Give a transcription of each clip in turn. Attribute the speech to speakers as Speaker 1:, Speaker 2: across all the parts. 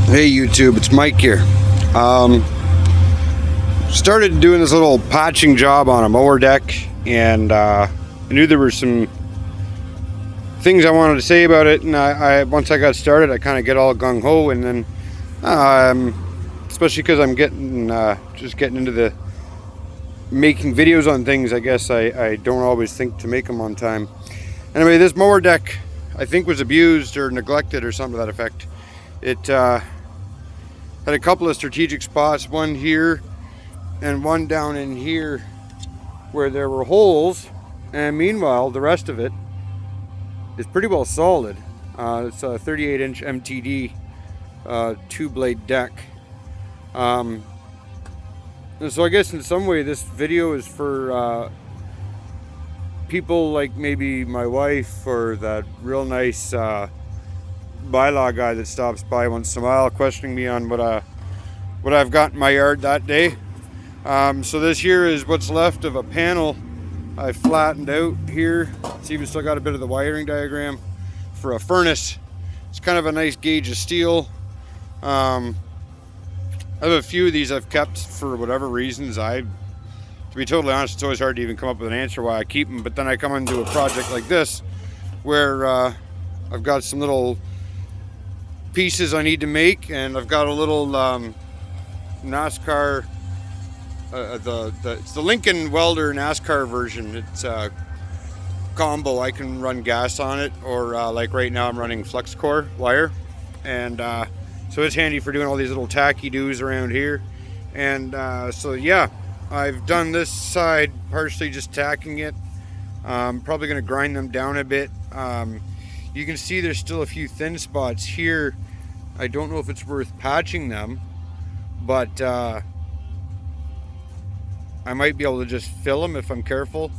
Speaker 1: Hey YouTube, it's Mike here. Started doing this little patching job on a mower deck, and I knew there were some things I wanted to say about it, and I once I got started I kind of get all gung-ho, and then especially because I'm just getting into the making videos on things, I guess I don't always think to make them on time. Anyway, this mower deck I think was abused or neglected or something to that effect. It had a couple of strategic spots, one here and one down in here where there were holes, and meanwhile the rest of it is pretty well solid. It's a 38-inch MTD two-blade deck. And so I guess in some way this video is for people like maybe my wife or that real nice bylaw guy that stops by once in a while questioning me on what I've got in my yard that day. So this here is what's left of a panel I flattened out here. It's even still got a bit of the wiring diagram for a furnace. It's kind of a nice gauge of steel. I have a few of these I've kept for whatever reasons. To be totally honest, it's always hard to even come up with an answer why I keep them, but then I come into a project like this where I've got some little pieces I need to make, and I've got a little NASCAR, it's the Lincoln Welder NASCAR version. It's a combo. I can run gas on it, or like right now I'm running flux core wire, and so it's handy for doing all these little tacky doos around here. And so yeah, I've done this side partially just tacking it. Probably going to grind them down a bit. You can see there's still a few thin spots here. I don't know if it's worth patching them, but I might be able to just fill them if I'm careful,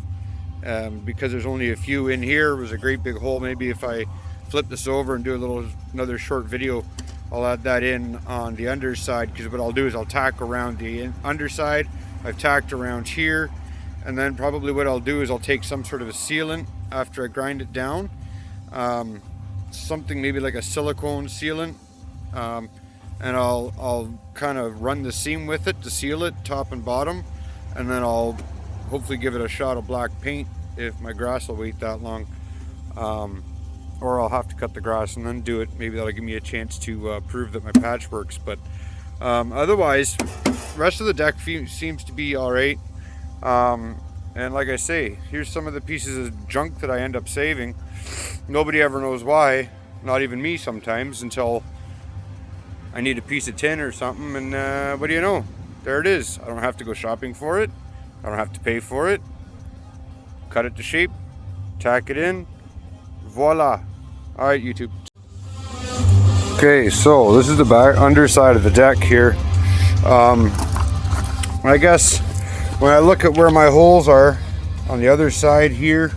Speaker 1: because there's only a few in here. It was a great big hole. Maybe if I flip this over and do another short video, I'll add that in on the underside, because what I'll do is I'll tack around the underside. I've tacked around here, and then probably what I'll do is I'll take some sort of a sealant after I grind it down, something maybe like a silicone sealant, and I'll kind of run the seam with it to seal it top and bottom, and then I'll hopefully give it a shot of black paint if my grass will wait that long, or I'll have to cut the grass and then do it. Maybe that'll give me a chance to prove that my patch works. But otherwise, the rest of the deck seems to be all right. And like I say, here's some of the pieces of junk that I end up saving. Nobody ever knows why, not even me sometimes, until I need a piece of tin or something, and what do you know, there it is. I don't have to go shopping for it. I don't have to pay for it. Cut it to shape, tack it in, voila. All right, YouTube. Okay, so this is the back underside of the deck here. I guess when I look at where my holes are on the other side here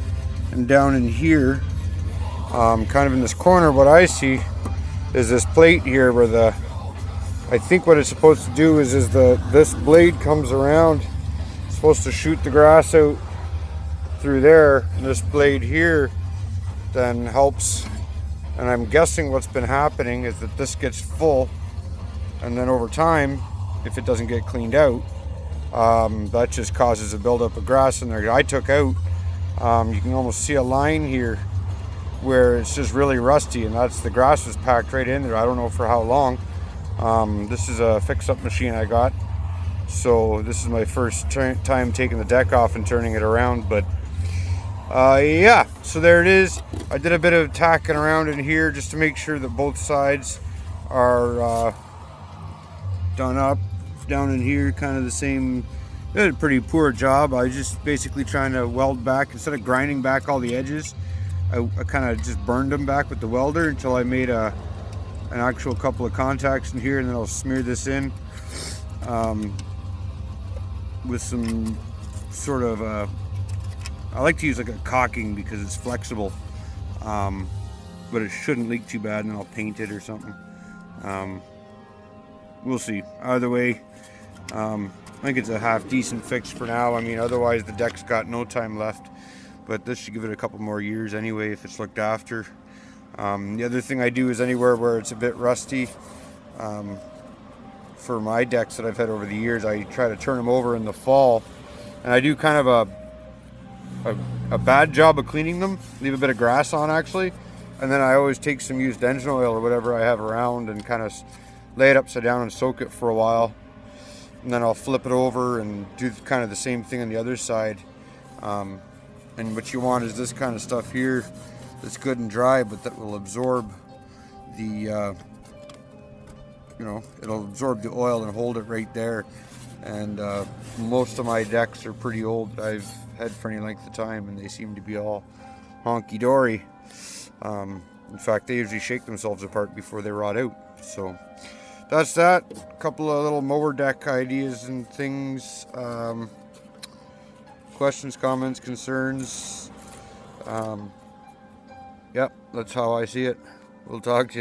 Speaker 1: and down in here, kind of in this corner, what I see is this plate here where I think what it's supposed to do is this blade comes around. It's supposed to shoot the grass out through there, and this blade here then helps. And I'm guessing what's been happening is that this gets full, and then over time, if it doesn't get cleaned out, that just causes a buildup of grass in there. I took out, you can almost see a line here where it's just really rusty, and the grass was packed right in there. I don't know for how long. This is a fix-up machine I got, so this is my first time taking the deck off and turning it around. But yeah, so there it is. I did a bit of tacking around in here just to make sure that both sides are done up. Down in here, kind of the same. I did a pretty poor job. I was just basically trying to weld back, instead of grinding back all the edges, I kind of just burned them back with the welder until I made an actual couple of contacts in here, and then I'll smear this in with some sort of I like to use like a caulking because it's flexible, but it shouldn't leak too bad, and then I'll paint it or something. We'll see. Either way, I think it's a half decent fix for now. I mean, otherwise the deck's got no time left, but this should give it a couple more years anyway if it's looked after. The other thing I do is anywhere where it's a bit rusty, For my decks that I've had over the years. I try to turn them over in the fall, and I do kind of a bad job of cleaning them, leave a bit of grass on actually, and then I always take some used engine oil or whatever I have around and kind of lay it upside down and soak it for a while, and then I'll flip it over and do kind of the same thing on the other side. And what you want is this kind of stuff here that's good and dry, but that will absorb the it'll absorb the oil and hold it right there. And most of my decks are pretty old that I've had for any length of time, and they seem to be all honky-dory. In fact, they usually shake themselves apart before they rot out. So that's that. A couple of little mower deck ideas and things. Questions, comments, concerns. Yep, that's how I see it. We'll talk to you.